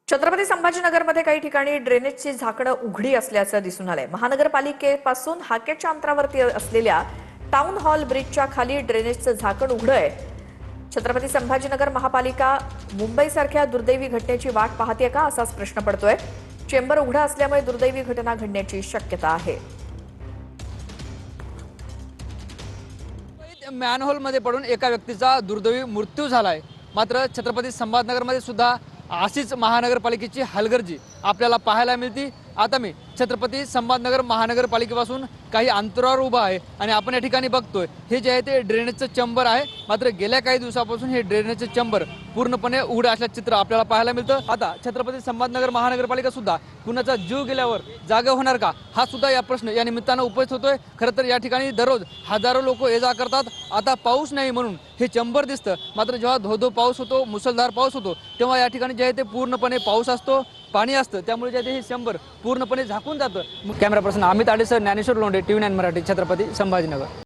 छत्रपती संभाजीनगरमध्ये काही ठिकाणी ड्रेनेजची झाकणं उघडी असल्याचं दिसून आलंय। महानगरपालिकेपासून हाकेच्या अंतरावरती असलेल्या टाउन हॉल ब्रिजच्या खाली ड्रेनेजचं झाकण उघडं आहे। छत्रपती संभाजीनगर महापालिका मुंबईसारख्या दुर्दैवी घटनेची वाट पाहते का असाच प्रश्न पडतोय। चेंबर उघडा असल्यामुळे दुर्दैवी घटना घडण्याची शक्यता आहे। मॅनहोलमध्ये पडून एका व्यक्तीचा दुर्दैवी मृत्यू झालाय। मात्र छत्रपती संभाजीनगरमध्ये सुद्धा अशीच महानगरपालिकेची हलगर्जी आपल्याला पाहायला मिळते। आता मी छत्रपती संभाजीनगर महानगरपालिकेपासून काही अंतरावर उभा आहे आणि आपण या ठिकाणी बघतोय हे जे आहे ते ड्रेनेजचं चेंबर आहे। मात्र गेल्या काही दिवसापासून हे ड्रेनेजचं चेंबर पूर्णपणे उघडं असल्याचं चित्र आपल्याला पाहायला मिळतं। आता छत्रपती संभाजीनगर महानगरपालिका सुद्धा कुणाचा जीव गेल्यावर जागा होणार का हा सुद्धा या प्रश्न या निमित्तानं उपस्थित होतोय। खरं तर या ठिकाणी दररोज हजारो लोक ये जा करतात। आता पाऊस नाही म्हणून हे चेंबर दिसतं, मात्र जेव्हा धो पाऊस होतो, मुसळधार पाऊस होतो, तेव्हा या ठिकाणी जे आहे ते पूर्णपणे पाऊस असतो, पाणी असतं, त्यामुळे जे हे चेंबर पूर्णपणे झाकून जातं। Camera person Amit Adesar, Dnyaneshwar Londhe, TV9 Marathi, Chhatrapati Sambhajinagar.